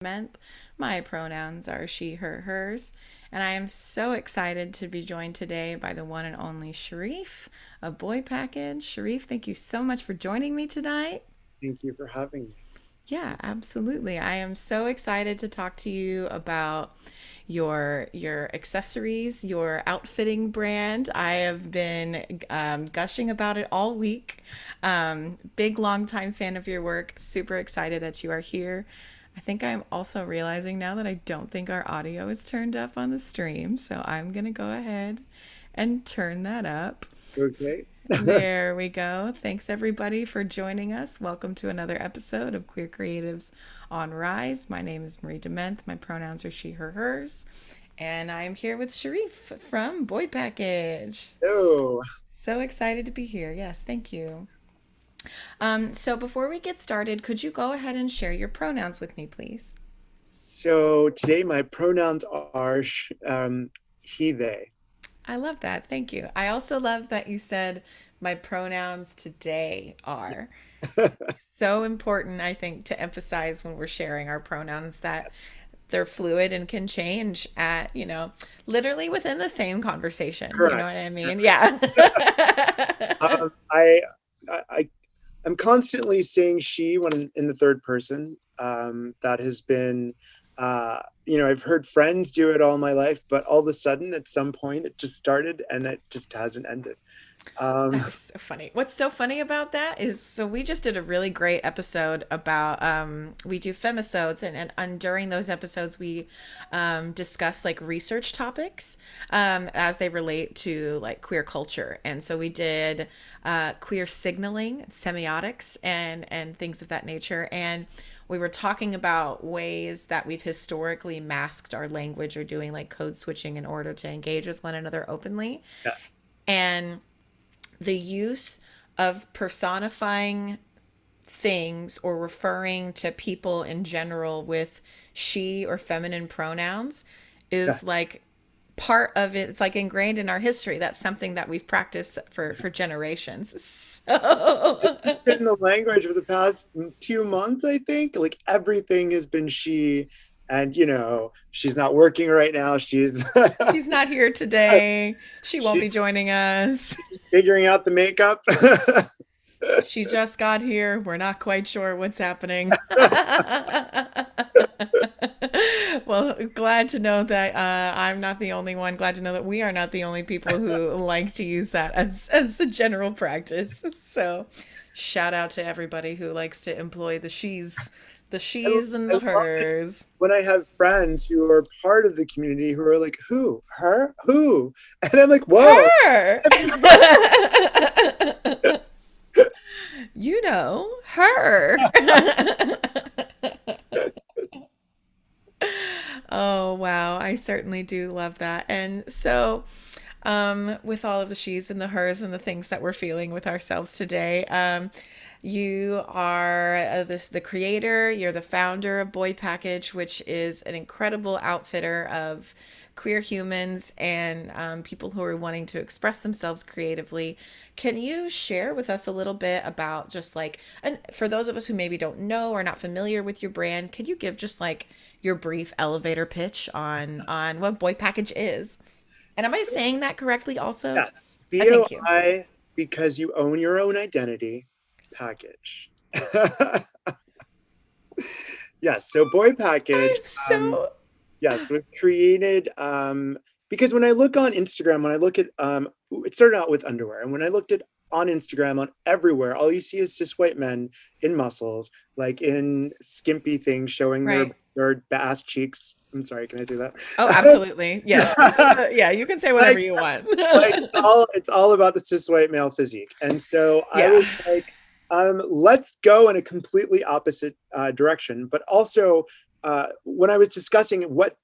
Month. My pronouns are she, her, hers, and I am so excited to be joined today by the one and only Shareef of BoiPKG. Shareef, thank you so much for joining me tonight. Thank you for having me. Yeah, absolutely. I am so excited to talk to you about your accessories, your outfitting brand. I have been gushing about it all week. Big long time fan of your work. Super excited that you are here. I think I'm also realizing now that I don't think our audio is turned up on the stream, so I'm gonna go ahead and turn that up. Okay. There we go. Thanks everybody for joining us. Welcome to another episode of Queer Creatives on Rise. My name is Marie Dement. My pronouns are she, her, hers. And I'm here with Shareef from BoiPKG. So, So excited to be here. Yes, thank you. So before we get started, could you go ahead and share your pronouns with me, please? so today my pronouns are he, they. I love that. Thank you. I also love that you said my pronouns today are. So important, I think, to emphasize when we're sharing our pronouns that they're fluid and can change at, literally within the same conversation. You know Correct. what I mean? Yeah. Um, I, I, I'm constantly saying she when in the third person. That has been, I've heard friends do it all my life, but all of a sudden, at some point, it just started and it just hasn't ended. Um, That is so funny. What's so funny about that is so we just did a really great episode about we do femisodes and during those episodes we discuss like research topics as they relate to like queer culture. And so we did queer signaling, semiotics and things of that nature. And we were talking about ways that we've historically masked our language or doing like code switching in order to engage with one another openly. yes. And the use of personifying things or referring to people in general with she or feminine pronouns is Yes. like part of it. It's like ingrained in our history. That's something that we've practiced for generations. So In the language for the past 2 months, I think. Like everything has been she, and she's not working right now. She's she's not here today. She won't be she's joining us. figuring out the makeup. She just got here. We're not quite sure what's happening. Well, glad to know that I'm not the only one. Glad to know that we are not the only people who like to use that as a general practice. So, shout out to everybody who likes to employ the I, she's and I the love it hers. when I have friends who are part of the community who are like, "Who? Her? Who?" And I'm like, "Whoa." Her. You know, her. Oh, wow. I certainly do love that. And so, with all of the she's and the hers and the things that we're feeling with ourselves today, you are the creator, you're the founder of BoiPKG, which is an incredible outfitter of queer humans and people who are wanting to express themselves creatively. Can you share with us a little bit about just like, and for those of us who maybe don't know or not familiar with your brand, could you give just like your brief elevator pitch on what BoiPKG is? And am I So, saying that correctly also? yes, I thank you. BOI, because you own your own identity package. Yes, so Boy Package. I'm so Yes, was created because when I look on Instagram, when I look at it started out with underwear, and when I looked at on Instagram on everywhere, all you see is cis white men in muscles, like in skimpy things showing their right. ass cheeks. I'm sorry, can I say that? Oh, absolutely. Yes. Yeah, you can say whatever like you want. like it's all about the cis white male physique, and so I Yeah. was like, let's go in a completely opposite direction. But also, when I was discussing what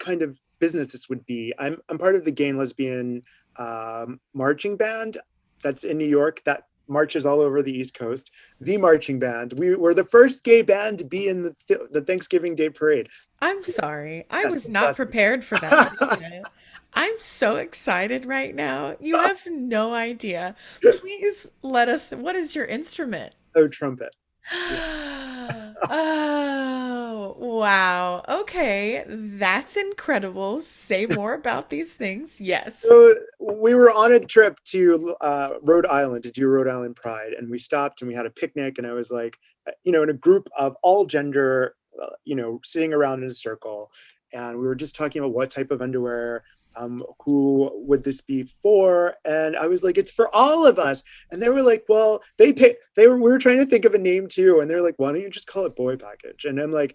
kind of business this would be, I'm part of the gay and lesbian marching band that's in New York that marches all over the East Coast. The marching band. We were the first gay band to be in the Thanksgiving Day parade. I'm sorry. I Yes, was it's not lesbian. prepared for that statement. I'm so excited right now. You have no idea. Please let us. What is your instrument? Oh, trumpet. Yeah. Oh, Wow. Okay. That's incredible. Say more about these things. Yes. So we were on a trip to Rhode Island to do Rhode Island Pride, and we stopped and we had a picnic, and I was like, in a group of all gender, sitting around in a circle, and we were just talking about what type of underwear, who would this be for, and I was like, it's for all of us, and they were like, well, we were trying to think of a name too, and they're like, why don't you just call it Boy Package? And I'm like,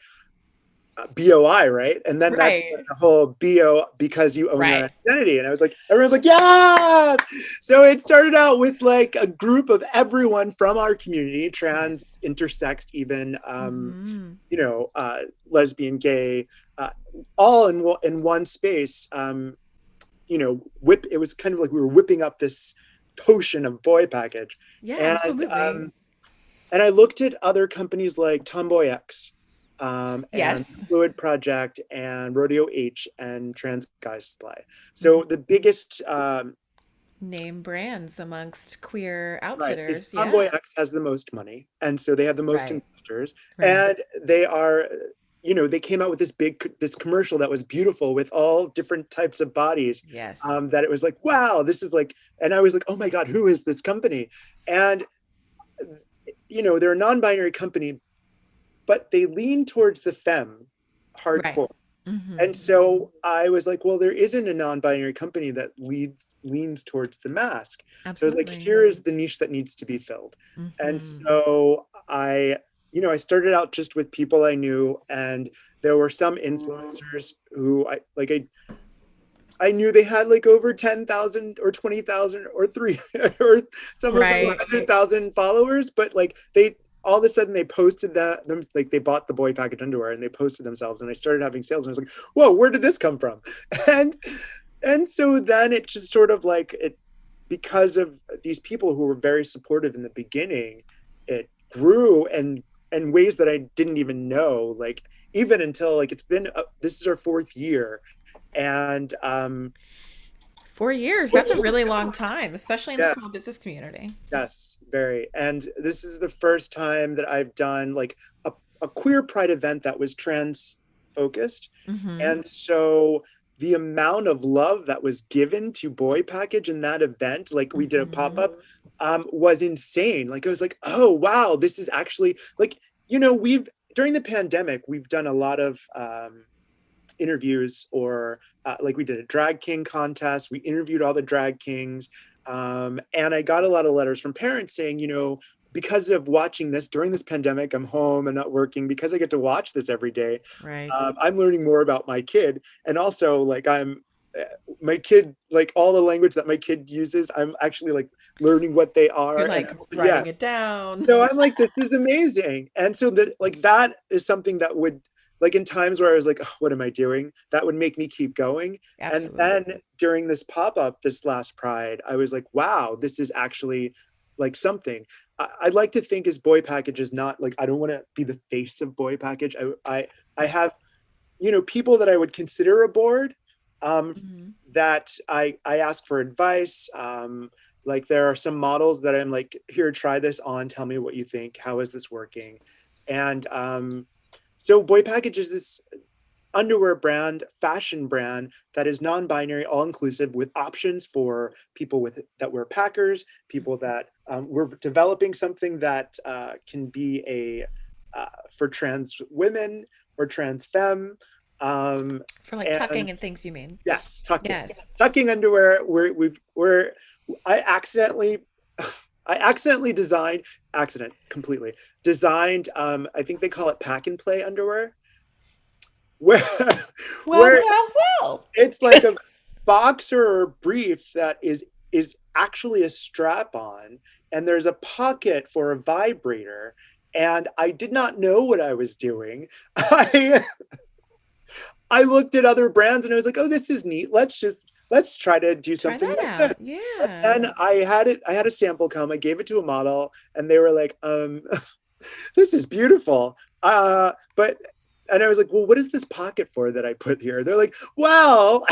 BOI, right? And then that's Right. the whole BO, because you own your Right. identity. And I was like, everyone's like, yes. So it started out with like a group of everyone from our community, trans, Yes. intersex, even, Mm-hmm. lesbian, gay, uh, all in one space. It was kind of like we were whipping up this potion of Boy Package. Yeah, And absolutely. I looked at other companies like Tomboy X, and Yes. Fluid Project and Rodeo H and Trans Guy Supply. So Hmm. the biggest, Name brands amongst queer right, is outfitters. Tomboy Yeah. X has the most money, and so they have the most Right. investors, Right. and they are. They came out with this commercial that was beautiful with all different types of bodies. Yes. That it was like, wow, this is like, and I was like, oh my god, who is this company? And they're a non-binary company, but they lean towards the femme Right. hardcore. Mm-hmm. And so I was like, well, there isn't a non-binary company that leans towards the mask. So I was like, Absolutely. here is the niche that needs to be filled. And Mm-hmm. so I started out just with people I knew, and there were some influencers who I knew they had like over 10,000 or 20,000 or three, or some of them Right. 100,000 followers, but like they all of a sudden they posted them, like they bought the Boy Package underwear and they posted themselves, and I started having sales, and I was like, whoa, where did this come from? And and so then it just sort of like it, because of these people who were very supportive in the beginning, it grew and in ways that I didn't even know, like even until like it's been this is our fourth year, and 4 years. That's a really long time, especially in the yeah, small business community. yes, very. And this is the first time that I've done like a queer pride event that was trans focused. Mm-hmm. And so the amount of love that was given to Boy Package in that event, like we did a Mm-hmm. pop-up, was insane. Like I was like, oh wow, this is actually like, we've during the pandemic, we've done a lot of interviews, or like we did a drag king contest. We interviewed all the drag kings, and I got a lot of letters from parents saying, because of watching this during this pandemic, I'm home and not working, because I get to watch this every day. Right. I'm learning more about my kid, and also like uh, my kid, like all the language that my kid uses, I'm actually like learning what they You're are, and like also, yeah. writing it down. So I'm like, this is amazing. And so that is something that would, like in times where I was like, oh, what am I doing? That would make me keep going. And Absolutely. then during this pop-up, this last Pride, I was like, wow, this is actually like something. I'd like to think as Boy Package is not like, I don't want to be the face of Boy Package. I have, people that I would consider a board, um, Mm-hmm. that I ask for advice. Like there are some models that I'm like, here, try this on, tell me what you think. How is this working? And so Boy Package is this underwear brand, fashion brand that is non-binary, all-inclusive, with options for people that wear Packers, people that we're developing something that can be for trans women or trans femme. For like And tucking and things, you mean? yes, Yes. tucking underwear. I accidentally I accidentally designed accident completely designed. I think they call it pack and play underwear, where Well, where well, well. it's like a boxer or brief that is actually a strap on, and there's a pocket for a vibrator. And I did not know what I was doing. I I looked at other brands and I was like, oh, this is neat. Let's try to do Try something that like this. out. And Yeah. then I had a sample come, I gave it to a model, and they were like, this is beautiful. But and I was like, well, what is this pocket for that I put here? They're like, well,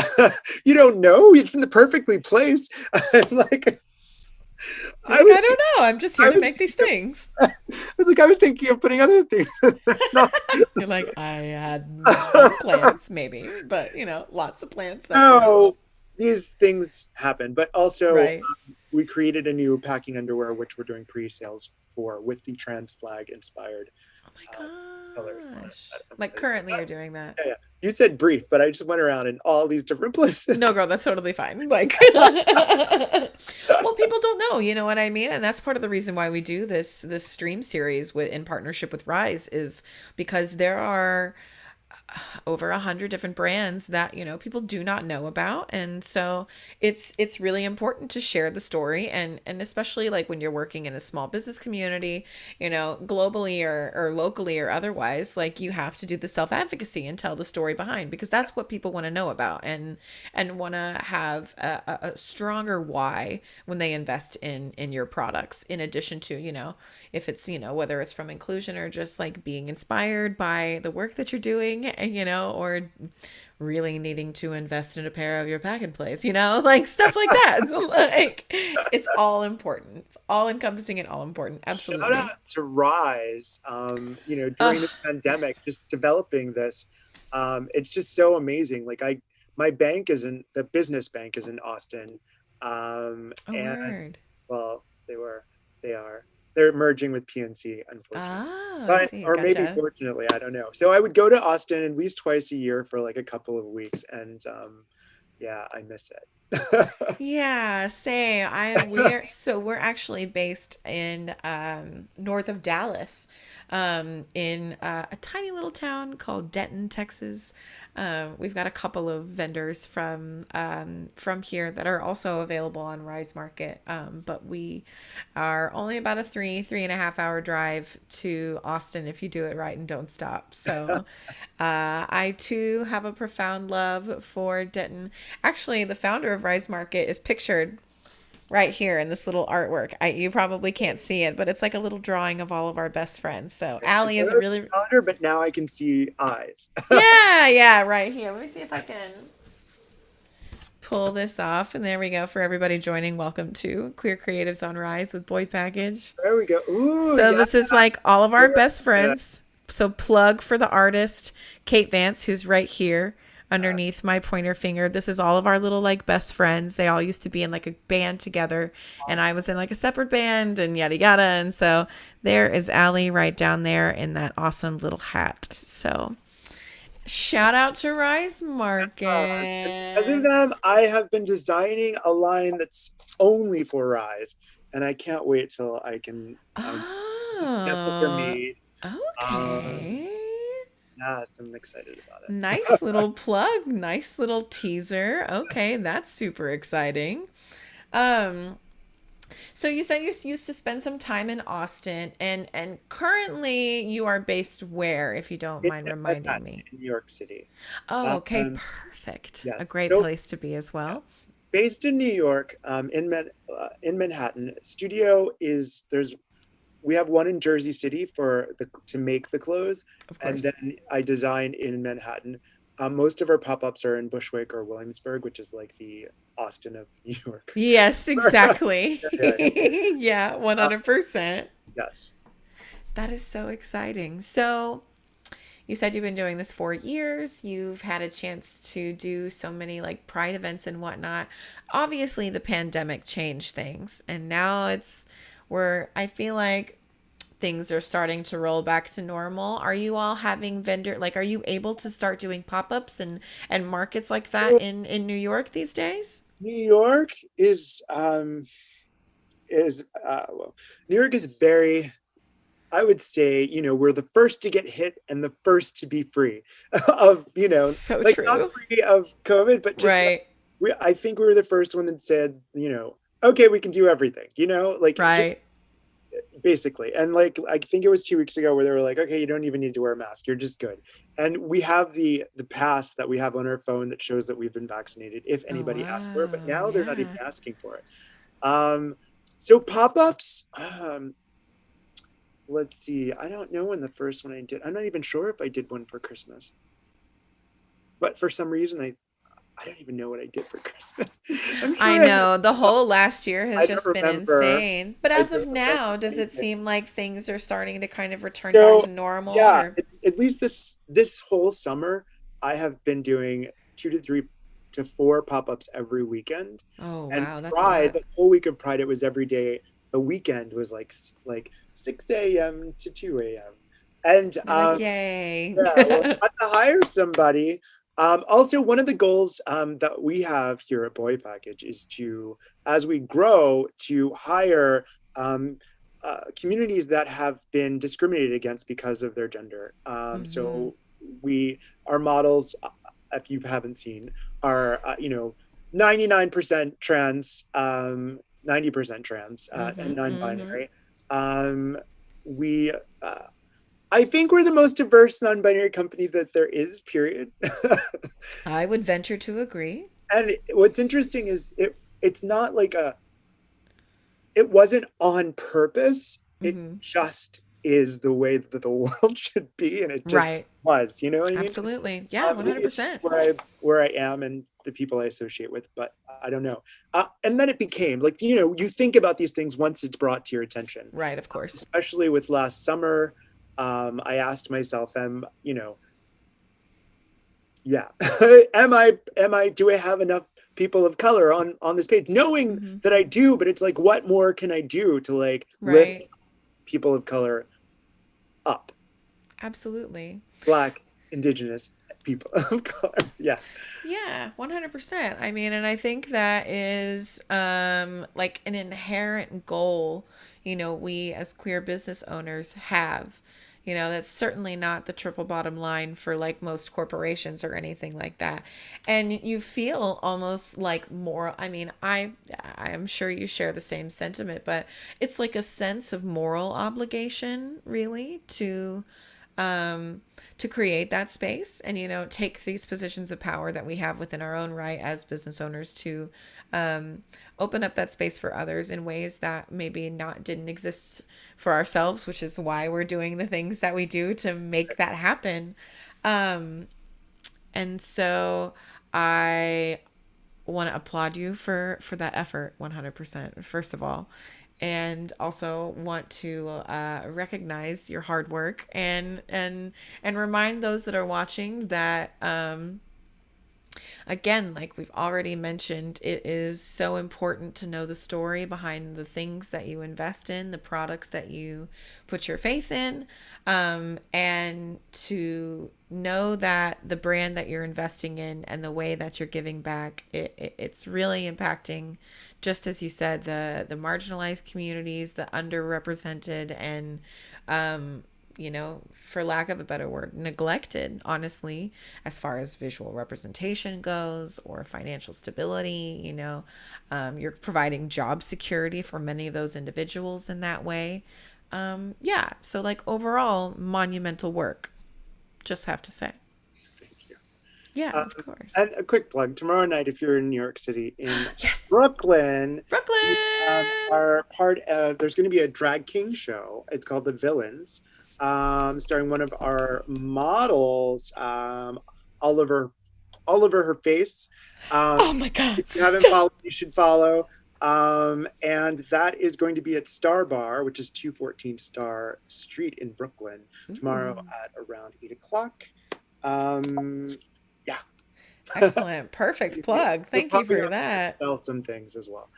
you don't know, it's in the perfectly placed. I'm like, You're I like, was I don't know. I'm just here I to was make these thinking things. I was thinking of putting other things in there. No, You're like, I had other plans, maybe, but lots of plans, not so much. no, these things happen. But also, Right. we created a new packing underwear, which we're doing pre-sales for with the trans flag inspired Oh um, colors my on it. gosh. I'm Like excited currently about. you're doing that. Yeah, yeah. You said brief, but I just went around in all these different places. No, girl, that's totally fine. Like, well, people don't know, you know what I mean? And that's part of the reason why we do this stream series in partnership with Rise is because there are over 100 different brands that people do not know about, and so it's really important to share the story, and especially like when you're working in a small business community, globally or locally or otherwise, like you have to do the self advocacy and tell the story behind, because that's what people want to know about, and want to have a stronger why when they invest in your products, in addition to if it's whether it's from inclusion or just like being inspired by the work that you're doing, or really needing to invest in a pair of your pack and plays, like stuff like that. Like it's all important. It's all encompassing and all important. Shout out Absolutely. to Rise. During Oh, the pandemic, yes. just developing this, it's just so amazing. Like my bank is in the business bank is in Austin, A and word. well, they are, they're merging with PNC, unfortunately, Oh, I but see. or maybe Gotcha. fortunately, I don't know. So I would go to Austin at least twice a year for like a couple of weeks, and yeah, I miss it. Yeah, same. We're actually based in north of Dallas, in a tiny little town called Denton, Texas. We've got a couple of vendors from here that are also available on Rise Market, but we are only about a 3.5 hour drive to Austin if you do it right and don't stop. So I too have a profound love for Denton. Actually, the founder of Rise Market is pictured right here in this little artwork. You probably can't see it, but it's like a little drawing of all of our best friends. So I Allie thought is it a was really, a calendar, but now I can see eyes. yeah, yeah, right here. Let me see if I can pull this off. And there we go for everybody joining. Welcome to Queer Creatives on Rise with Boy Package. There we go. Ooh, So yeah. this is like all of our best Yeah. friends. So plug for the artist Kate Vance, who's right here underneath my pointer finger. This is all of our little like best friends. They all used to be in like a band together, and I was in like a separate band and yada yada. And so there is Allie right down there in that awesome little hat. So shout out to Rise Because of Market. them, I have been designing a line that's only for Rise, and I can't wait till I can get this Oh, made. Um, okay. yes, I'm excited about Nice it. little plug, nice little teaser. Okay, that's super exciting. Um, so you said you used to spend some time in Austin, and currently you are based where, if you don't In mind reminding Manhattan, me? in New York City. Oh, okay, Um, perfect. A yes. great So place to be as yeah, well. based in New York, in Manhattan. Studio is there's we have one in Jersey City for the to make the clothes, Of and course. then I design in Manhattan. Most of our pop-ups are in Bushwick or Williamsburg, which is like the Austin of New York. Yes, exactly. Yeah, yeah, yeah. Yeah, Uh, 100%. yes. That is so exciting. So, you said you've been doing this 4 years. You've had a chance to do so many like pride events and whatnot. Obviously, the pandemic changed things, and now it's where I feel like things are starting to roll back to normal. Are you all having are you able to start doing pop-ups and markets like that So in New York these days? New York is well, New York is very, I would say, we're the first to get hit and the first to be free of, So like not true. free of COVID, but just like Right. I think we were the first one that said, okay, we can do everything, like just Right. basically. And like I think it was 2 weeks ago where they were like, okay, you don't even need to wear a mask, you're just good. And we have the pass that we have on our phone that shows that we've been vaccinated if Oh anybody asks for it, but wow. now they're not even Yeah. asking for it. So pop-ups, let's see. I don't know when the first one I did. I'm not even sure if I did one for Christmas. But for some reason I don't even know what I did for Christmas. I'm I sure I had, know the whole last year has I don't just been remember. insane. But I as of don't remember now, does it anything. seem like things are starting to kind of return back So to normal yeah, or at least this whole summer, I have been doing 2 to 3 to 4 pop-ups every weekend. oh And wow, that's a Pride, lot. the whole week of Pride, it was every day. The weekend was like 6 a.m. to 2 a.m. And You're like, yay. yeah, well, I have to hire somebody. Also, one of the goals that we have here at Boy Package is to, as we grow, to hire um, communities that have been discriminated against because of their gender. Hmm. So our models, if you haven't seen, are 99% trans, 90% trans, and Hmm. Hmm. non-binary. Um, we I think we're the most diverse non-binary company that there is, period. I would venture to agree. And what's interesting is it's not like it wasn't on purpose. It Hmm. just is the way that the world should be, and it just Right. was. You know what I mean? Absolutely. Yeah, Maybe it's just 100%. where I am and the people I associate with, but I don't know. And then it became like you think about these things once it's brought to your attention, Right, of course. especially with last summer. I asked myself, yeah, do I have enough people of color on this page, knowing Hmm. that I do, but it's like, what more can I do to like lift Right. people of color up? Absolutely. Black, indigenous people of color. Yes. Yeah, 100%. I mean, and I think that is like an inherent goal, we as queer business owners have. That's certainly not the triple bottom line for like most corporations or anything like that. And you feel almost like moral, I mean, I'm sure you share the same sentiment, but it's like a sense of moral obligation really to create that space and take these positions of power that we have within our own right as business owners to open up that space for others in ways that maybe not didn't exist for ourselves, which is why we're doing the things that we do to make that happen. And so I want to applaud you for that effort 100%, first of all, and also want to recognize your hard work and remind those that are watching that again, like we've already mentioned, it is so important to know the story behind the things that you invest in, the products that you put your faith in, and to know that the brand that you're investing in and the way that you're giving back, it's really impacting, just as you said, the marginalized communities, the underrepresented, and for lack of a better word, neglected, honestly, as far as visual representation goes or financial stability. You're providing job security for many of those individuals in that way. Yeah. So, like, overall, monumental work, just have to say. Thank you. Yeah, Um, of course. and a quick plug: tomorrow night, if you're in New York City, in Yes. Brooklyn, we Brooklyn. are part of. There's going to be a drag king show. It's called The Villains, starring one of our models, Oliver Oliver her face. Um, Oh my if God. you haven't Stop. followed, you should follow. And that is going to be at Star Bar, which is 214 Star Street in Brooklyn, tomorrow Ooh. at around 8 o'clock. Um, yeah. Excellent. Perfect plug. We're Thank you probably for going to that. sell some things as well.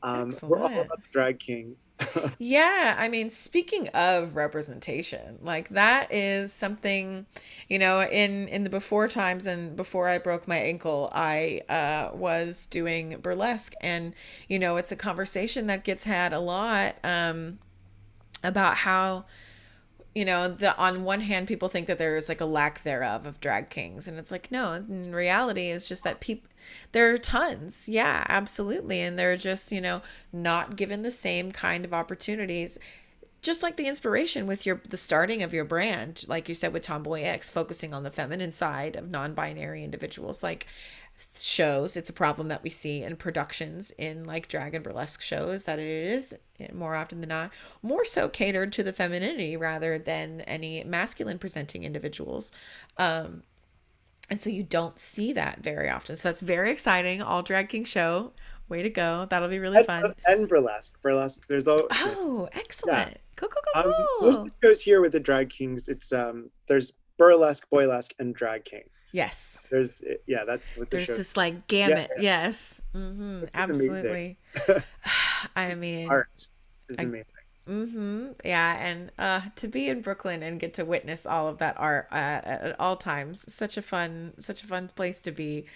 We're all Excellent. about the drag kings. Yeah, I mean, speaking of representation, like that is something, in the before times and before I broke my ankle, I was doing burlesque, and it's a conversation that gets had a lot about how the on one hand people think that there's like a lack thereof of drag kings, and it's like no, in reality it's just that people, there are tons, yeah, absolutely, and they're just not given the same kind of opportunities, just like the inspiration with the starting of your brand, like you said with Tomboy X, focusing on the feminine side of non-binary individuals, like shows, it's a problem that we see in productions in like drag and burlesque shows, that it is more often than not more so catered to the femininity rather than any masculine presenting individuals. And so you don't see that very often. So that's very exciting. All Drag King show. Way to go. That'll be really And, fun. and burlesque. Burlesque. There's all Oh, yeah. excellent. Cool, cool, cool, Most of cool. the shows here with the drag kings, it's there's burlesque, boylesque, and drag king. Yes. There's yeah, that's what the There's show. this like Yeah, gamut. Yes. which is amazing. Absolutely. I Just mean, art is I amazing. Yeah, and to be in Brooklyn and get to witness all of that art at all times, such a fun place to be.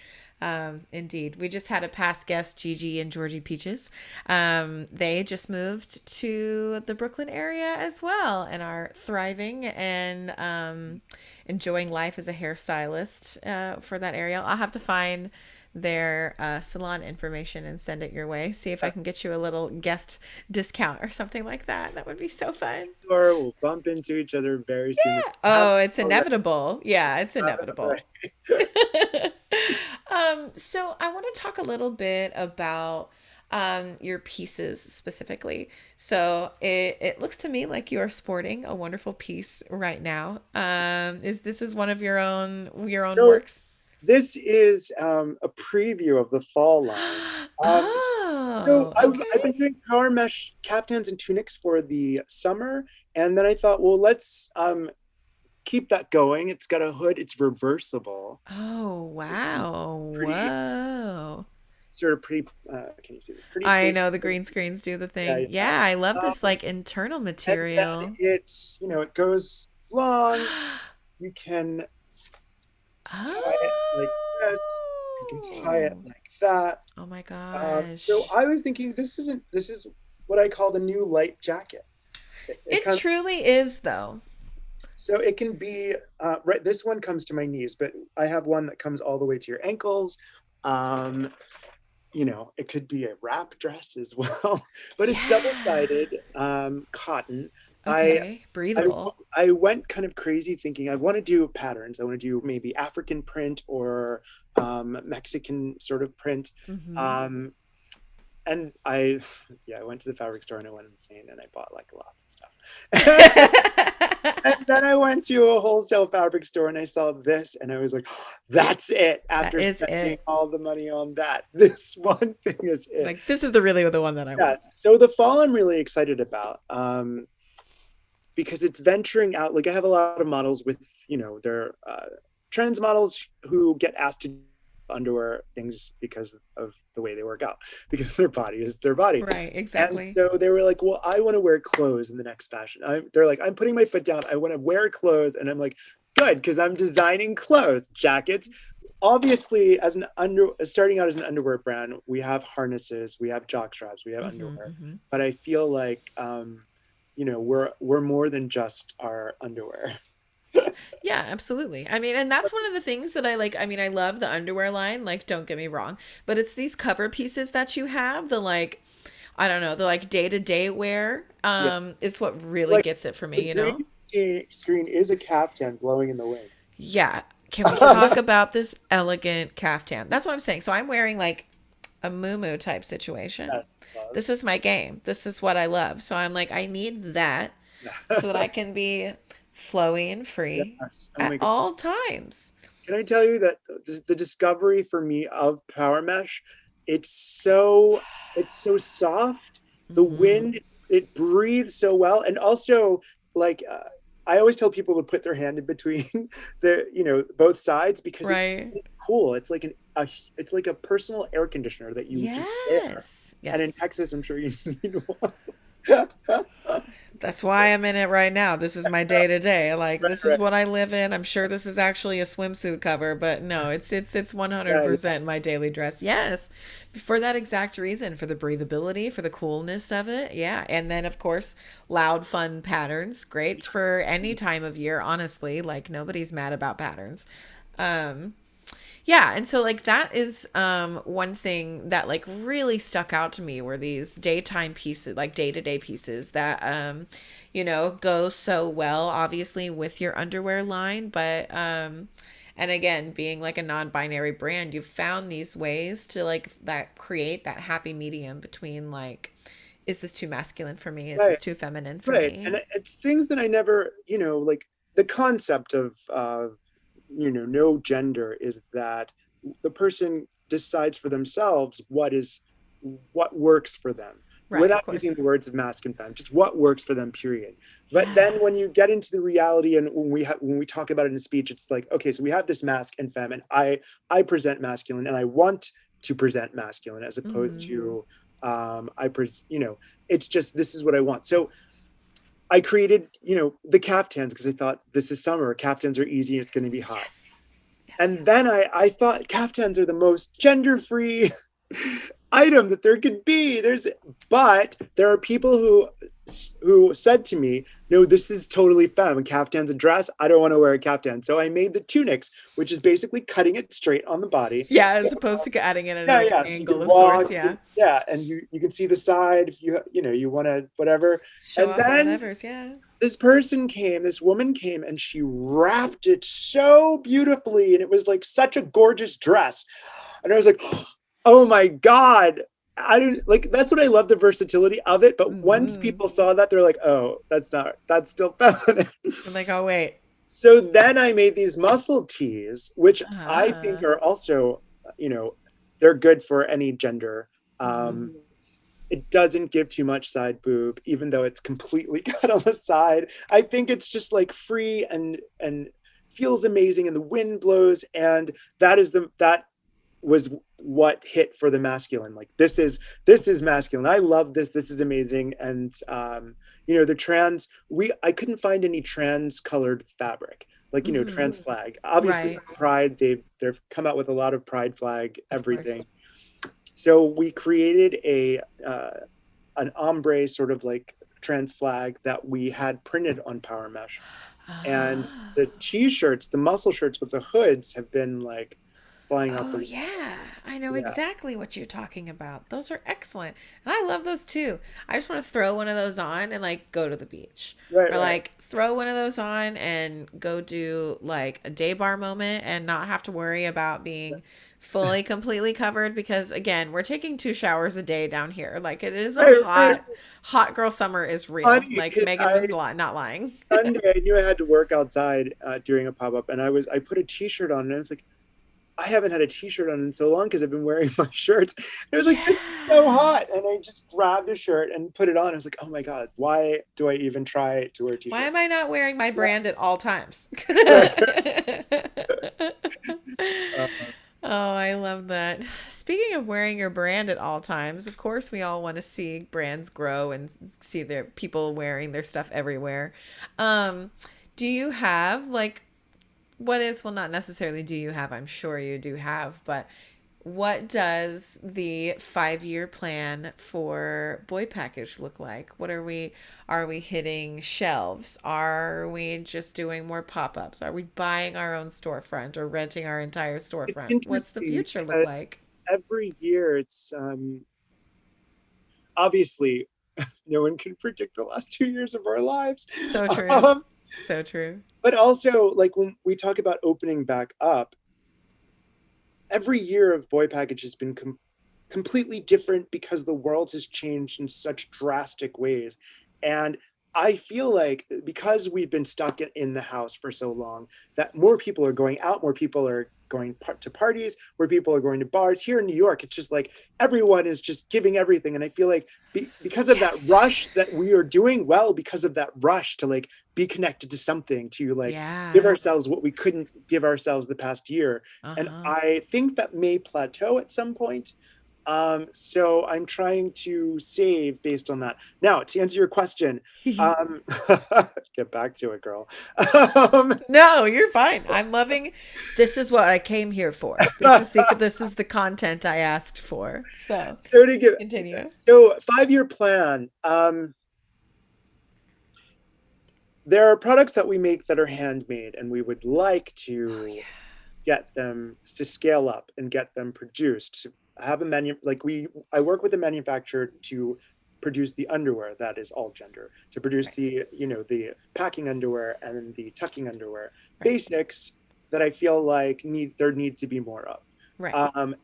Indeed, we just had a past guest, Gigi and Georgie Peaches. They just moved to the Brooklyn area as well and are thriving and enjoying life as a hairstylist for that area. I'll have to find their salon information and send it your way. See if I can get you a little guest discount or something like that. That would be so fun. Or we'll bump into each other very soon. If you haven't Oh, it's already. inevitable. Yeah, it's inevitable. Right. So I want to talk a little bit about your pieces specifically. So it looks to me like you are sporting a wonderful piece right now. Is this is one of your own So works? this is a preview of the fall line. Um, so Oh, I've been okay. doing power mesh caftans and tunics for the summer, and then I thought, well, let's keep that going. It's got a hood. It's reversible. Oh, It's wow. pretty Whoa. sort of pretty. Can you see this? Pretty I big. know the green screens do the Yeah, thing. yeah. Yeah, I love this Um, like internal and then material. it's it goes long. You can tie it like this. You can tie it Oh. like that. Oh my So gosh. I was thinking this is what I call the new light jacket. It It kind of, truly is though. so it can be right. This one comes to my knees, but I have one that comes all the way to your ankles. Um, it could be a wrap dress as well, but it's double Yeah. sided cotton. I Okay. I Breathable. I went kind of crazy thinking I want to do patterns. I want to do maybe African print or Mexican sort of print. Mm-hmm. Um, and I, yeah, I went to the fabric store and I went insane and I bought like lots of stuff. And then I went to a wholesale fabric store and I saw this and I was like, that's it. That After is spending it. all the money on that, this one thing is it. Like this is the really the one that I want. Yes. So the fall I'm really excited about. Because it's venturing out. Like I have a lot of models with, they're trans models who get asked to do underwear things because of the way they work out, because their body is their body. Right, And exactly. so they were like, well, I want to wear clothes in the next fashion. They're like, I'm putting my foot down. I want to wear clothes. And I'm like, good, because I'm designing clothes, jackets. Obviously, starting out as an underwear brand, we have harnesses, we have jock straps, we have Mm-hmm, underwear. mm-hmm. But I feel like we're more than just our underwear. Yeah, absolutely. I mean, and that's one of the things that I like. I mean, I love the underwear line, like, don't get me wrong, but it's these cover pieces that you have, the like, I don't know, the like day to day wear, Yeah, is what really like gets it for the me, you green know? screen is a caftan blowing in the wind. Yeah. Can we talk about this elegant caftan? That's what I'm saying. So I'm wearing like a moo type situation. Yes, love. This is my game. This is what I love. So I'm like, I need that so that I can be flowy and free Yes. Oh at my god. all times. Can I tell you that the discovery for me of power mesh, it's so it's so soft. The Hmm. wind, it breathes so well, and also like I always tell people to put their hand in between both sides because Right. it's cool. It's like it's like a personal air conditioner that you just air. Yes. And in Yes. Texas, I'm sure you need one. That's why I'm in it right now. This is my day to day. Like Right, this is right. what I live in. I'm sure this is actually a swimsuit cover, but no, it's Yeah, yeah. 100% my daily dress. Yes. For that exact reason, for the breathability, for the coolness of it. Yeah. And then of course, loud fun patterns. Great for any time of year, honestly. Like nobody's mad about patterns. Um yeah, and so like that is one thing that like really stuck out to me were these daytime pieces, like day-to-day pieces that go so well obviously with your underwear line, but and again, being like a non-binary brand, you've found these ways to like that create that happy medium between like is this too masculine for me? Is Right, this too feminine for right. And me? it's things that I never, like the concept of no gender, is that the person decides for themselves what works for them, Right, of without using course. the words of masc and femme, just what works for them, period. But Yeah. then when you get into the reality, and when we talk about it in speech, it's like, okay, so we have this masc and femme, and I present masculine, and I want to present masculine, as opposed Mm. to it's just, this is what I want. So I created, the caftans, because I thought, this is summer, caftans are easy, and it's going to be hot. Yes. Yes. And then I thought caftans are the most gender-free item that there could be. But there are people who said to me, no, this is totally femme. A caftan's a dress. I don't want to wear a caftan. So I made the tunics, which is basically cutting it straight on the body. Yeah, as opposed to adding it at Yeah, like an yeah. So you angle can of sorts. walk, Yeah. yeah, and you can see the side if you want to, whatever. Show And off the then whatevers. Yeah. this woman came, and she wrapped it so beautifully, and it was like such a gorgeous dress. And I was like, oh my God. I didn't like, that's what I love, the versatility of it. But once Mm-hmm. people saw that, they're like, oh, that's still feminine. I'm like, oh wait. So then I made these muscle tees, which I think Ah. are also, you know, they're good for any gender. Mm-hmm. It doesn't give too much side boob, even though it's completely cut on the side. I think it's just like free and feels amazing, and the wind blows, and that was what hit for the masculine. Like, this is masculine. I love this. This is amazing. And the trans, we I couldn't find any trans colored fabric, like, Mm-hmm. trans flag. Obviously, Right. Pride, they've come out with a lot of Pride flag Of everything. course. So we created an ombre sort of like trans flag that we had printed on Power Mesh. And Ah. the t-shirts, the muscle shirts with the hoods, have been like flying out Oh, the, yeah. I know yeah. exactly what you're talking about. Those are excellent. And I love those too. I just want to throw one of those on and like go to the beach. Right, Or right. like throw one of those on and go do like a day bar moment and not have to worry about being fully completely covered, because again, we're taking 2 showers a day down here. Like it is a Right, right. hot girl summer is real. Funny, Like 'cause Megan was not lying. Sunday I knew I had to work outside during a pop-up, and I put a t-shirt on, and I was like, I haven't had a t-shirt on in so long because I've been wearing my shirts. It was like, this is so Yeah. hot. And I just grabbed a shirt and put it on. I was like, oh my God, why do I even try to wear Why am t-shirts? I not wearing my Yeah, brand at all times? right. Uh, Oh, I love that. Speaking of wearing your brand at all times, of course, we all want to see brands grow and see their people wearing their stuff everywhere. Um, do you have like well, not necessarily do you have, I'm sure you do have, but what does the 5 year plan for Boy Package look like? Are we hitting shelves? Are we just doing more pop-ups? Are we buying our own storefront or renting our entire it's storefront? What's the interesting future look because like? every year it's obviously no one can predict the last 2 years of our lives. So true. Um, So true. but also, like, when we talk about opening back up, every year of Boy Package has been completely different because the world has changed in such drastic ways. And I feel like because we've been stuck in the house for so long, that more people are going out, more people are going to parties, more people are going to bars. Here in New York, it's just like everyone is just giving everything. And I feel like because of that Yes. rush, that we are doing well because of that rush to like be connected to something, to like give Yeah. ourselves what we couldn't give ourselves the past year. And Uh-huh. I think that may plateau at some point. So I'm trying to save based on that. Now, to answer your question, um, get back to it, girl. Um, No, you're fine. I'm loving this is what I came here for. This is the content I asked for. So, so to give, continue. so 5 year plan. There are products that we make that are handmade, and we would like Oh to yeah. get them to scale up and get them produced. Have a like I work with a manufacturer to produce the underwear that is all gender, to produce Right. the packing underwear and the tucking underwear, Right. basics that I feel like there need to be more of. Right.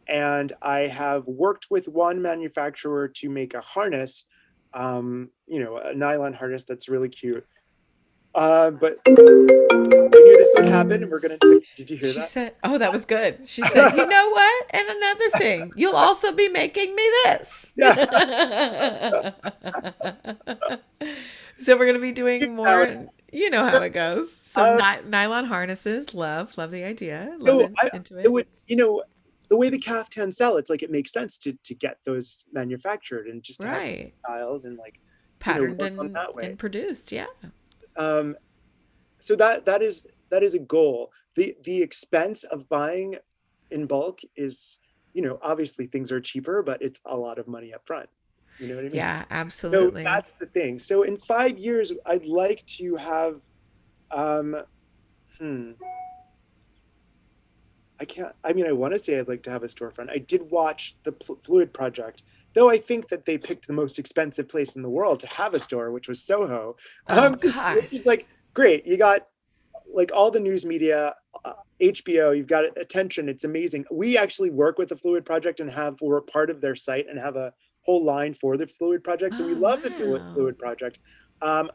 And I have worked with one manufacturer to make a harness, a nylon harness that's really cute. But I knew this would happen, and we're gonna. Did you hear She that? said, "Oh, that was good." She said, "You know what? And another thing, you'll also be making me this." Yeah. So we're gonna be doing Now, more. You know how it goes. So um, nylon harnesses. Love the idea. Love so it I into it it. would the way the caftan sell, it's like it makes sense to get those manufactured and just to have Right. styles and like Patterned work on that way. and produced. Yeah. Um, so that is a goal. The expense of buying in bulk is, obviously things are cheaper, but it's a lot of money up front. You know what I mean? Yeah. So Absolutely. that's the thing. So in 5 years, I'd like to have, um, hmm, I can't, I mean, I want to say I'd like to have a storefront. I did watch the Fluid Project, though I think that they picked the most expensive place in the world to have a store, which was Soho. Oh God. Which is like, great. You got like all the news media, HBO, you've got attention. It's amazing. We actually work with the Fluid Project and we're a part of their site and have a whole line for the Fluid Project. So we Oh love the wow. Fluid Project. Um,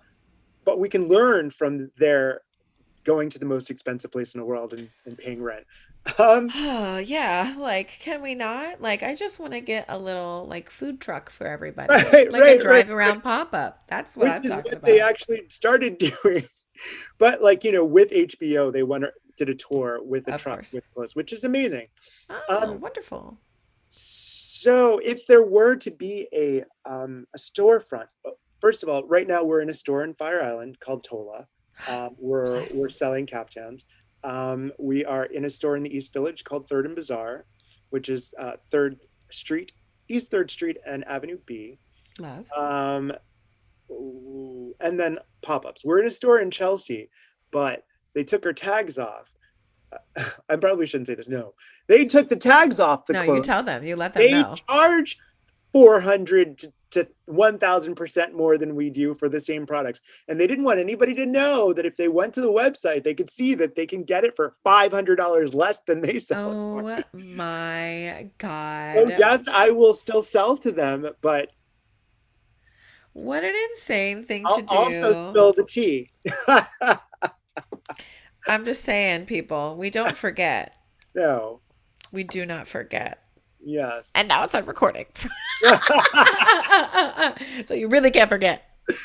but we can learn from their going to the most expensive place in the world and paying rent. Um, Oh, yeah. Like, can we not? Like, I just want to get a little like food truck for everybody. right, Like a right, right, drive right. around pop-up. That's what Which I'm is talking what they about. actually started doing. But like, with HBO, they did a tour with a Of truck course. with clothes, which is amazing. Oh, Um, wonderful. so if there were to be a storefront, first of all, right now we're in a store in Fire Island called Tola. We're Bless. selling caftans. We are in a store in the East Village called Third and Bazaar, which is Third Street, East Third Street and Avenue B. Love. Um, and then pop-ups. We're in a store in Chelsea, but they took our tags off. I probably shouldn't say this. No, they took the tags off the No, you clothes. tell them. You let them They know. charge 400 to 1000% more than we do for the same products. And they didn't want anybody to know that if they went to the website, they could see that they can get it for $500 less than they sell it for. Oh my So God. yes, I will still sell to them, but What an insane thing to I'll also do. spill the tea. I'm just saying, people, we don't forget. No, We do not forget. yes. And now it's on recording. So you really can't forget. And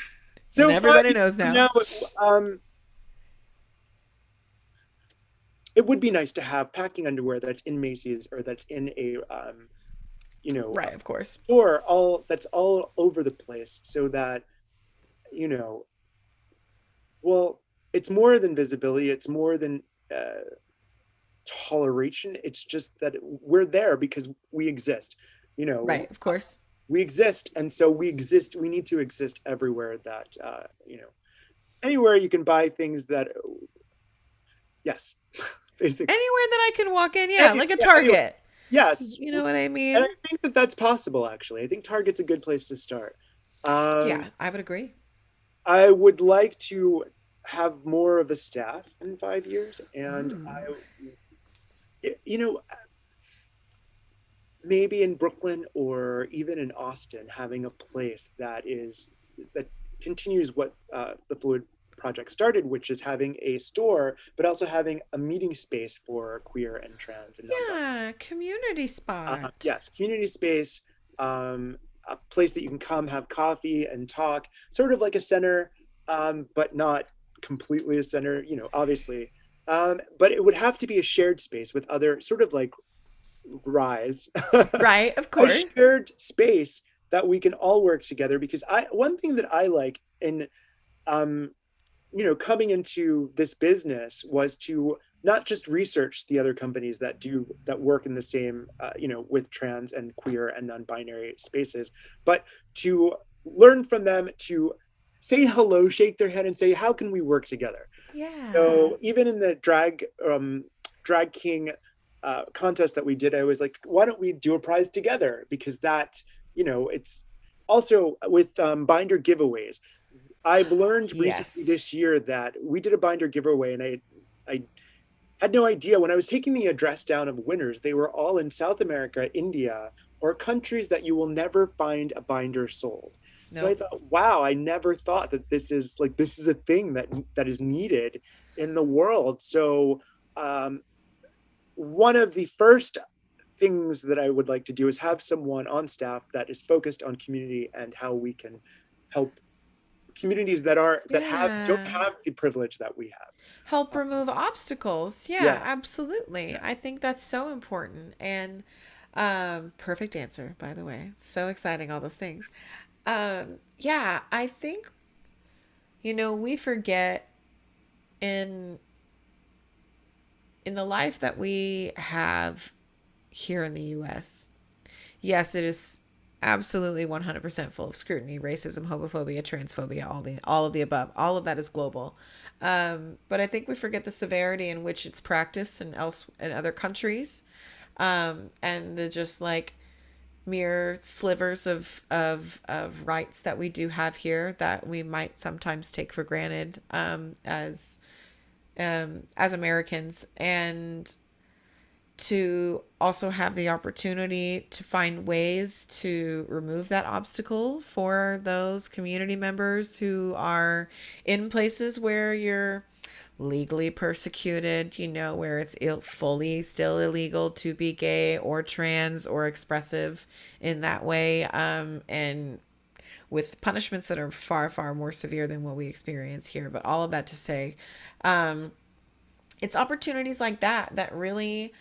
So five everybody years knows from now. now, um, it would be nice to have packing underwear that's in Macy's or that's in a Right, of course. store all that's all over the place, so that you know, well, it's more than visibility. It's more than toleration. It's just that we're there because we exist. You know, Right, of course. we exist, and so we exist. We need to exist everywhere that anywhere you can buy things that yes, basically. Anywhere that I can walk in, yeah, like a Yeah, anyway, Target. yes, You know what I and I mean? think that that's possible. Actually, I think Target's a good place to start. Yeah, Um, I would agree. I would like to have more of a staff in 5 years, and Ooh. you know, maybe in Brooklyn or even in Austin, having a place that continues what the Fluid Project started, which is having a store, but also having a meeting space for queer and trans and non-binary. Yeah, community spot. Yes, community space, a place that you can come have coffee and talk, sort of like a center, but not completely a center, obviously. But it would have to be a shared space with other, sort of like Rise, Right, of a course. shared space that we can all work together. Because one thing that I like in um, coming into this business was to not just research the other companies that work in the same, with trans and queer and non-binary spaces, but to learn from them, to say hello, shake their hand, and say, how can we work together? Yeah. So even in the drag king contest that we did, I was like, why don't we do a prize together? Because it's also with binder giveaways. I've learned recently Yes. this year that we did a binder giveaway, and I had no idea when I was taking the address down of winners, they were all in South America, India, or countries that you will never find a binder sold. So I Nope. thought, wow, I never thought that this is a thing that is needed in the world. So um, one of the first things that I would like to do is have someone on staff that is focused on community and how we can help communities that don't Yeah. have the privilege that we have. Help remove obstacles. Yeah, Yeah, absolutely. yeah, I think that's so important. And perfect answer, by the way. So exciting, all those things. Yeah, I think, we forget in the life that we have here in the US. Yes, it is absolutely 100% full of scrutiny, racism, homophobia, transphobia, all of the above. All of that is global. But I think we forget the severity in which it's practiced in other countries, and the just like mere slivers of rights that we do have here that we might sometimes take for granted, as Americans, and to also have the opportunity to find ways to remove that obstacle for those community members who are in places where you're legally persecuted, where it's fully still illegal to be gay or trans or expressive in that way, and with punishments that are far, far more severe than what we experience here. But all of that to say, it's opportunities like that that really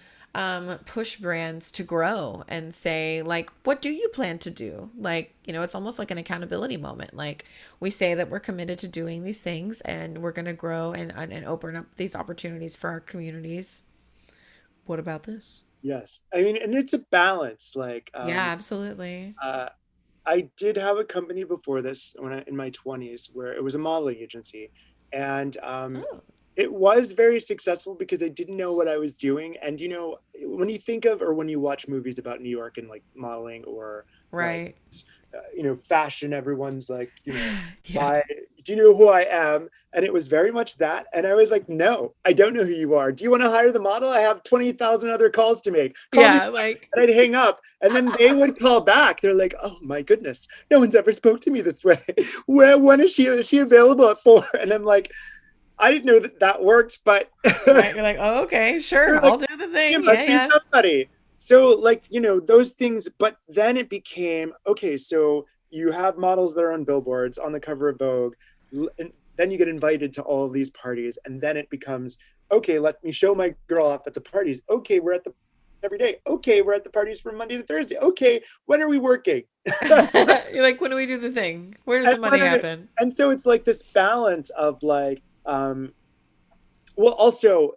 push brands to grow and say, like, what do you plan to do? Like, it's almost like an accountability moment. Like, we say that we're committed to doing these things and we're going to grow and open up these opportunities for our communities. What about this? yes. I mean, and it's a balance. Yeah, absolutely. Uh, I did have a company before this when in my 20s where it was a modeling agency, and Oh, it was very successful because I didn't know what I was doing. And when you think of or when you watch movies about New York and like modeling or like right. fashion, everyone's like, Yeah. why do you know who I am? And it was very much that. And I was like, no, I don't know who you are. Do you want to hire the model? I have 20,000 other calls to make. Call me Yeah, back. like, And I'd hang up. And then they would call back. They're like, oh my goodness, no one's ever spoke to me this way. When is she available at 4? And I'm like, I didn't know that worked, but right. You're like, oh, okay, sure, they're like, I'll do the it thing. Yeah, must be yeah. somebody. So, like, those things. But then it became okay. So you have models that are on billboards, on the cover of Vogue, and then you get invited to all of these parties. And then it becomes okay, let me show my girl off at the parties. Okay, we're at the every day. Okay, we're at the parties from Monday to Thursday. Okay, when are we working? You're like, when do we do the thing? Where does and the money when are happen? and so it's like this balance of like, well, also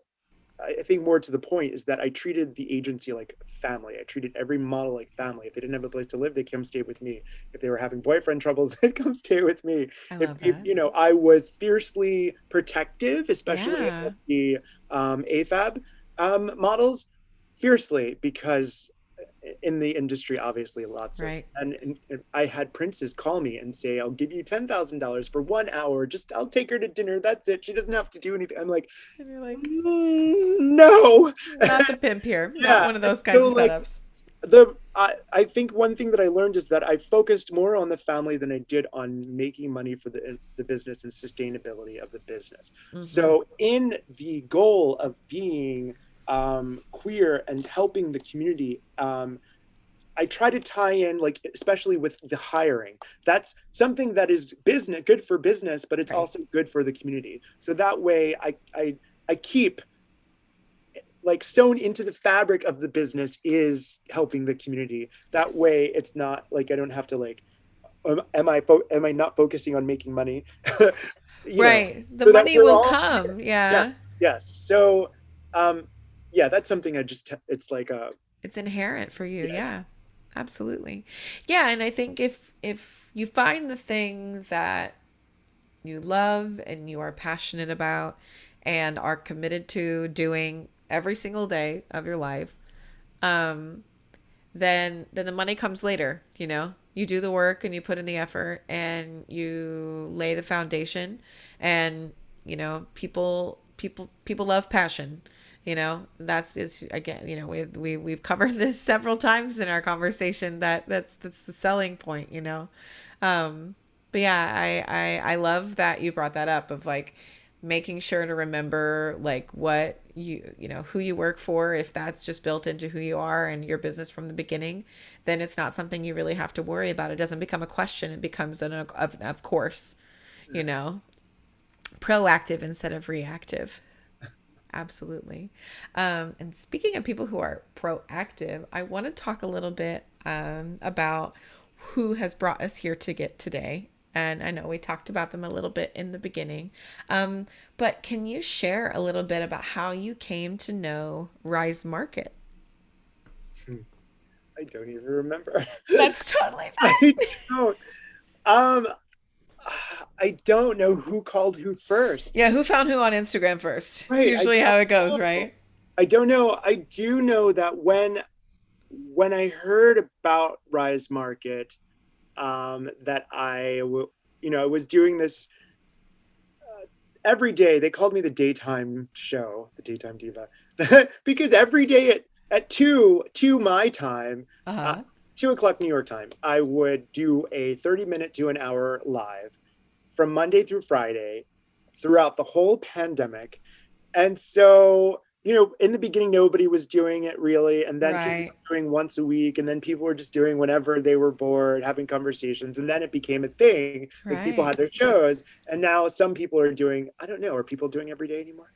I think more to the point is that I treated the agency like family. I treated every model like family. If they didn't have a place to live, they come stay with me. If they were having boyfriend troubles, they'd come stay with me. I If love that. I was fiercely protective, especially of Yeah. the AFAB models, fiercely because in the industry, obviously, lots of Right. and I had princes call me and say, "I'll give you $10,000 for 1 hour. Just I'll take her to dinner. That's it. She doesn't have to do anything." I'm like, And you're like, no. not the pimp here. Not Yeah. one of those kinds So of like setups. I think one thing that I learned is that I focused more on the family than I did on making money for the business and sustainability of the business. Mm-hmm. So in the goal of being queer and helping the community, I try to tie in, like, especially with the hiring. That's something that is business, good for business, but it's Right. also good for the community. So that way, I keep like sewn into the fabric of the business is helping the community. That Yes. way, it's not like I don't have to like, am I not focusing on making money? you know, Right. The so that money we're will all come. yeah, Yeah. yes. So yeah, that's something it's like a It's inherent for you. yeah, Yeah. Absolutely. Yeah, and I think if you find the thing that you love and you are passionate about and are committed to doing every single day of your life, um, then the money comes later. You do the work and you put in the effort and you lay the foundation, and people love passion. That's is again, we've covered this several times in our conversation, that's the selling point. But yeah, I love that you brought that up of like making sure to remember like what who you work for. If that's just built into who you are and your business from the beginning, then it's not something you really have to worry about. It doesn't become a question, it becomes an of course, you know proactive instead of reactive. Absolutely. And speaking of people who are proactive, I want to talk a little bit about who has brought us here to get today. And I know we talked about them a little bit in the beginning. But can you share a little bit about how you came to know Rise Market? I don't even remember. That's totally I fine. don't. Um, I don't know who called who first. Yeah, who found who on Instagram first? It's Right. usually how it goes, right? I don't know. I do know that when I heard about Rise Market, that I was doing this every day. They called me the daytime show, the daytime diva, because every day at two my time, Uh uh, huh. 2 o'clock New York time, I would do a 30 minute to an hour live from Monday through Friday throughout the whole pandemic. And so, in the beginning, nobody was doing it really. And then people Right. were doing once a week. And then people were just doing whenever they were bored, having conversations. And then it became a thing. Like people Right. had their shows. And now some people are doing, I don't know, are people doing every day anymore?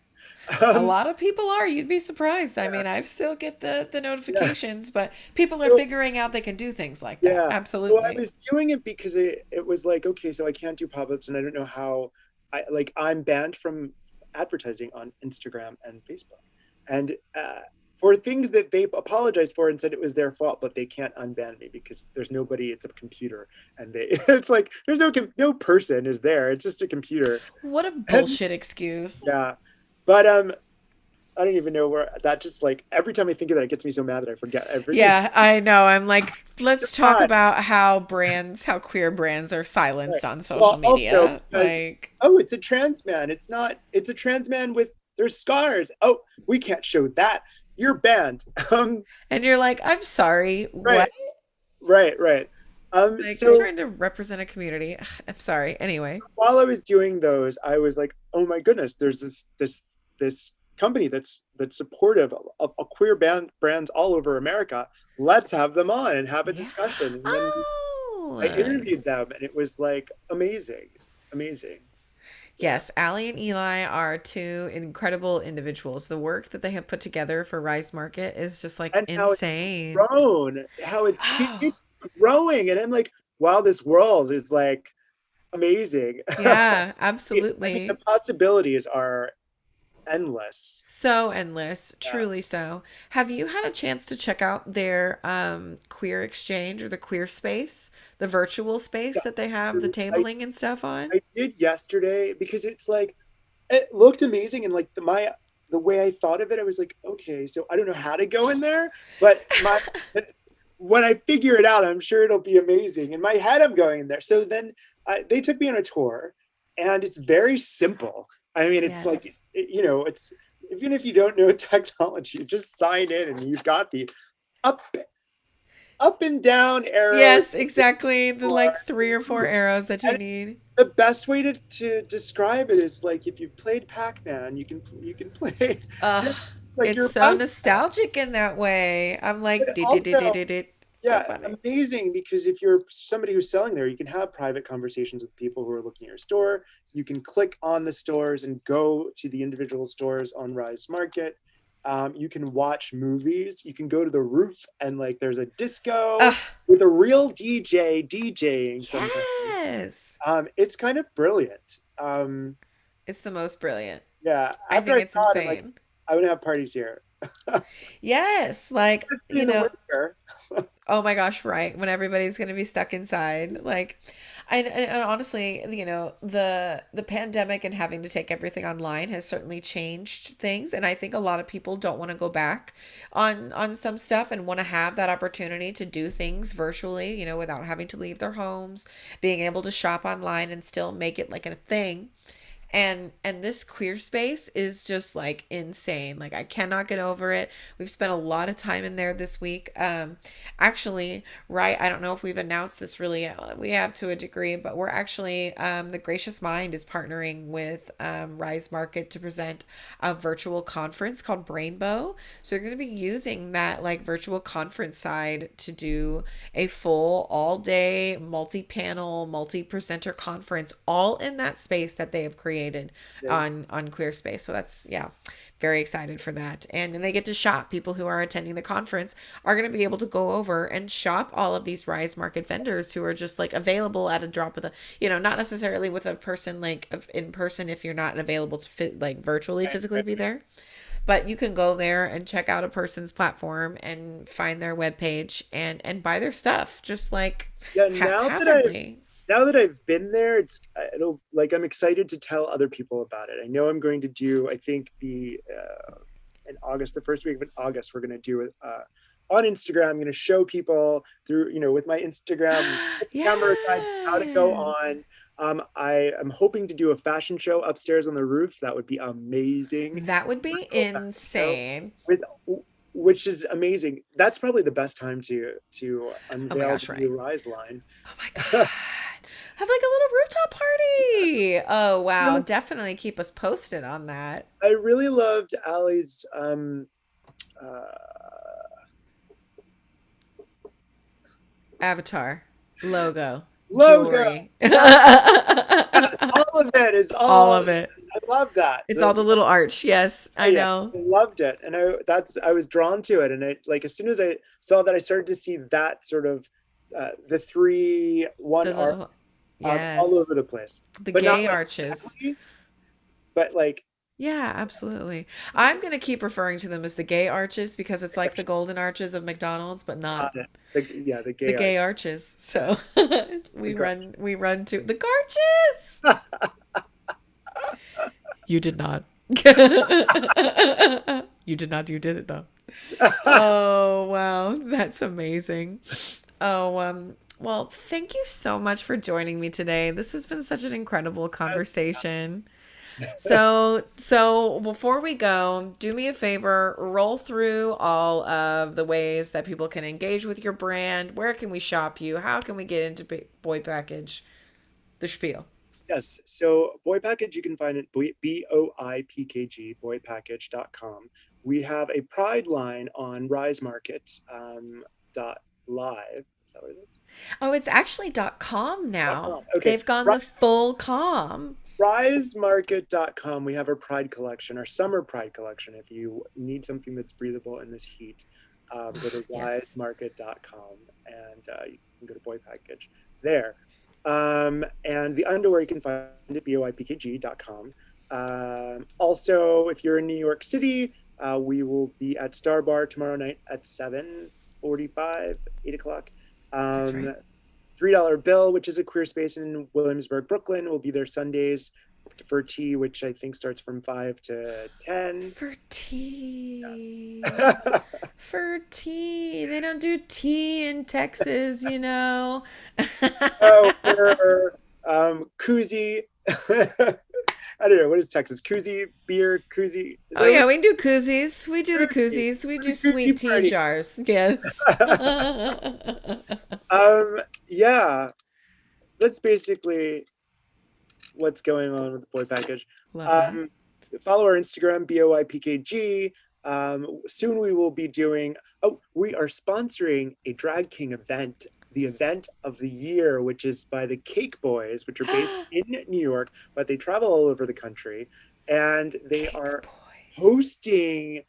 A Um, lot of people are. You'd be surprised. I yeah, mean, I still get the yeah. notifications, but people are So, figuring out they can do things like that. yeah. So I Absolutely. was doing it because it was like, okay, so I can't do pop ups and I don't know how I'm banned from advertising on Instagram and Facebook. And for things that they apologized for and said it was their fault, but they can't unban me because there's nobody. It's a computer, and they it's like there's no person is there. It's just a computer. What a And bullshit excuse. yeah, but I don't even know where that just like every time I think of that, it gets me so mad that I forget everything. Yeah, I know. I'm like, You're let's talk fine. about how queer brands are Right. silenced on social Well, also media. because Like, it's a trans man. It's not. It's a trans man with their scars. Oh, we can't show that. You're banned. and you're like, I'm sorry, Right, what? right. Like, we're So trying to represent a community. Ugh, I'm sorry. Anyway. while I was doing those, I was like, oh my goodness, there's this company that's supportive of queer brands all over America. Let's have them on and have a Yeah. discussion. And then I Oh. interviewed them, and it was like amazing, amazing. Yeah. Yes, Allie and Eli are two incredible individuals. The work that they have put together for Rise Market is just like And how it's insane. grown, how it's Oh, keep growing, and I'm like, wow, this world is like amazing. yeah, I mean, the absolutely. possibilities are endless. So endless, Yeah. truly so. Have you had a chance to check out their queer exchange or the queer space, the virtual space that they Yes. have the I, tabling and stuff on? I did yesterday because it's like it looked amazing and like the way I thought of it, I was like, okay, so I don't know how to go in there, but my when I figure it out, I'm sure it'll be amazing. In my head, I'm going in there. So then they took me on a tour, and it's very simple. I mean, it's like Yes. it's even if you don't know technology, you just sign in and you've got the up up and down arrows. Yes, exactly. The like three or four arrows that you And need. the best way to describe it is like if you've played Pac-Man, you can play Ugh, like it's you're so Pac-Man. nostalgic in that way. I'm But like, did, did, did, did, also, did, did. So yeah, funny. amazing because if you're somebody who's selling there, you can have private conversations with people who are looking at your store. You can click on the stores and go to the individual stores on Rise Market. You can watch movies. You can go to the roof and like there's a disco Ugh, with a real DJ DJing sometimes. yes. It's kind of brilliant. It's the most brilliant. Yeah, I after think I it's saw it, I'm like, insane. I want to have parties here, Yes, like, especially in the winter. oh my gosh, right. When everybody's going to be stuck inside. Like, and honestly, the pandemic and having to take everything online has certainly changed things. And I think a lot of people don't want to go back on some stuff and want to have that opportunity to do things virtually, without having to leave their homes, being able to shop online and still make it like a thing. And this queer space is just like insane. Like I cannot get over it. We've spent a lot of time in there this week. Actually, right, I don't know if we've announced this really. We have to a degree, but we're actually the Gracious Mind is partnering with Rise Market to present a virtual conference called Brainbow. So they're going to be using that like virtual conference side to do a full all day multi-panel, multi-presenter conference all in that space that they have created So, on Queer Space. So that's, yeah, very excited for that. And then they get to shop. People who are attending the conference are going to be able to go over and shop all of these Rise Market vendors who are just like available at a drop of the, not necessarily with a person like in person if you're not available to fit like virtually right, physically right. be there. But you can go there and check out a person's platform and find their webpage and buy their stuff just like Yeah, haphazardly. now that I've been there, it'll like I'm excited to tell other people about it. I know I'm going to do. I think the in August, the first week of August, we're going to do it on Instagram. I'm going to show people through with my Instagram camera side how to go Yes. on. I am hoping to do a fashion show upstairs on the roof. That would be amazing. That would be Virtual fashion show insane. with which is amazing. That's probably the best time to Oh my unveil gosh, the right. new Rise line. Oh my God. Have like a little rooftop party. Oh wow. Definitely keep us posted on that. I really loved Allie's uh, Avatar, logo, logo. jewelry. Yes, yes, all of it is All all. of it. I love that. It's all the little arch. Yes, I Yeah, know. I loved it, and I was drawn to it, and I like as soon as I saw that, I started to see that sort of the three one The arc little, all yes, over the place, the but not gay like arches. exactly, but like Yeah, absolutely. I'm gonna keep referring to them as the gay arches because it's like the golden arches of McDonald's, but not got it. Yeah, the the gay art. gay arches. So The we run to the garches. You did not. You did not. You did it though. Oh wow, that's amazing. Oh well, thank you so much for joining me today. This has been such an incredible conversation. So before we go, do me a favor, roll through all of the ways that people can engage with your brand. Where can we shop you? How can we get into Boy Package? The spiel. Yes. So Boy Package, you can find it BoiPKG, boypackage.com. We have a Pride line on Rise Markets dot live. Is that what it is? Oh, it's actually .com now. .com. Okay. They've gone the full com. RiseMarket.com. We have our Pride collection, our summer Pride collection. If you need something that's breathable in this heat, go to Yes. RiseMarket.com and you can go to Boy Package there. And the underwear you can find at BoiPKG.com. Also, if you're in New York City, we will be at Star Bar tomorrow night at 7:45, 8 o'clock. That's right. $3 Bill, which is a queer space in Williamsburg, Brooklyn. We'll be there Sundays for tea, which I think starts from 5 to 10. For tea. Yes. For tea. They don't do tea in Texas, you know. Oh, for koozie. I don't know. What is Texas? Koozie, beer, koozie. Is Oh that yeah, what we do koozies. We do the koozie? koozies. We For the do sweet koozie tea party. jars. Yes. um, yeah, that's basically what's going on with the Boy Package. Love that. Um, Follow our Instagram, BoiPKG. Soon we will be doing, we are sponsoring a Drag King event, the event of the year, which is by the Cake Boys, which are based in New York, but they travel all over the country. And they Cake are boys. hosting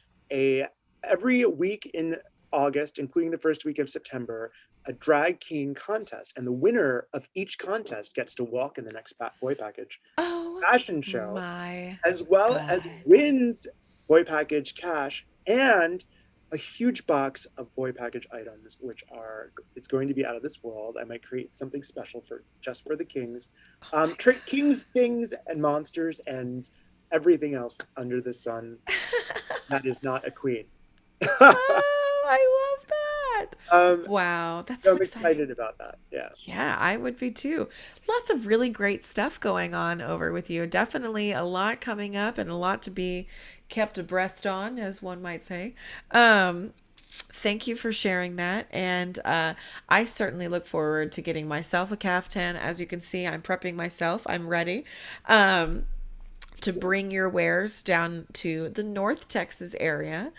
every week in August, including the first week of September, a drag king contest, and the winner of each contest gets to walk in the next Boy Package Oh fashion show, my as well as God. wins Boy Package cash and a huge box of Boy Package items, which are it's going to be out of this world. I might create something special for just for the kings, Oh my kings, things, and monsters, and everything else under the sun God. that is not a queen. Oh, I love that. Um, Wow, that's so so I'm exciting. excited about that. Yeah. Yeah, I would be too. Lots of really great stuff going on over with you. Definitely a lot coming up and a lot to be kept abreast on, as one might say. Thank you for sharing that. And I certainly look forward to getting myself a caftan. As you can see, I'm prepping myself. I'm ready. Um, to bring your wares down to the North Texas area.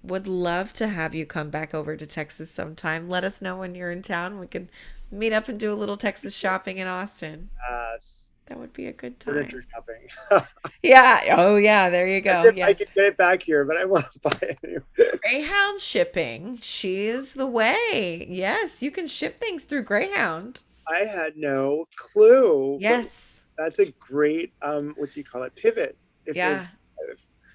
Would love to have you come back over to Texas sometime. Let us know when you're in town. We can meet up and do a little Texas shopping in Austin. Yes. That would be a good Furniture time. shopping. Yeah. Oh, yeah. There you As go. if I could Yes. get it back here, but I want to buy it anyway. Greyhound shipping. She is the way. Yes, you can ship things through Greyhound. I had no clue, but Yes. that's a great what do you call it? Pivot. If you're, Yeah,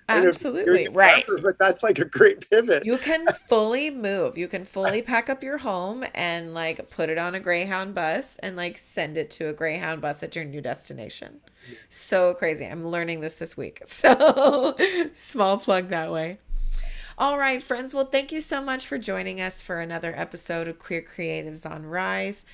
I don't know if you're doing absolutely. it Right. forever, but that's like a great pivot. You can fully move. You can fully pack up your home and like put it on a Greyhound bus and like send it to a Greyhound bus at your new destination. So crazy. I'm learning this week. So small plug that way. All right, friends. Well, thank you so much for joining us for another episode of Queer Creatives on Rise.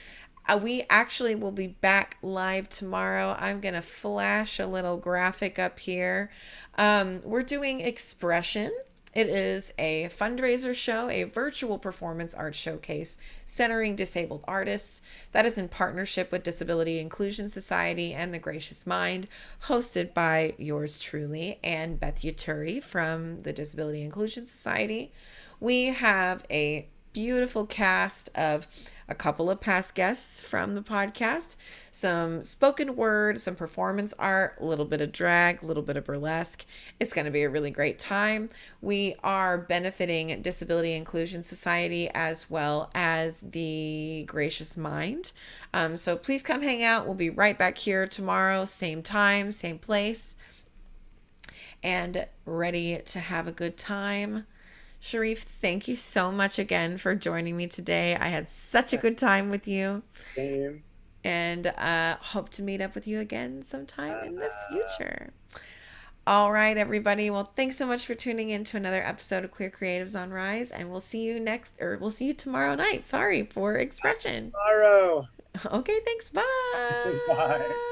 We actually will be back live tomorrow. I'm going to flash a little graphic up here. We're doing Expression. It is a fundraiser show, a virtual performance art showcase centering disabled artists that is in partnership with Disability Inclusion Society and the Gracious Mind, hosted by yours truly and Beth Uturi from the Disability Inclusion Society. We have a beautiful cast of a couple of past guests from the podcast, some spoken word, some performance art, a little bit of drag, a little bit of burlesque. It's going to be a really great time. We are benefiting Disability Inclusion Society as well as the Gracious Mind. So please come hang out. We'll be right back here tomorrow, same time, same place, and ready to have a good time. Shareef, thank you so much again for joining me today. I had such a good time with you Same. and hope to meet up with you again sometime in the Uh, future. All right, everybody. Well, thanks so much for tuning in to another episode of Queer Creatives on Rise, and we'll see you we'll see you tomorrow night. Sorry for expression. tomorrow. Okay, thanks. Bye. Bye.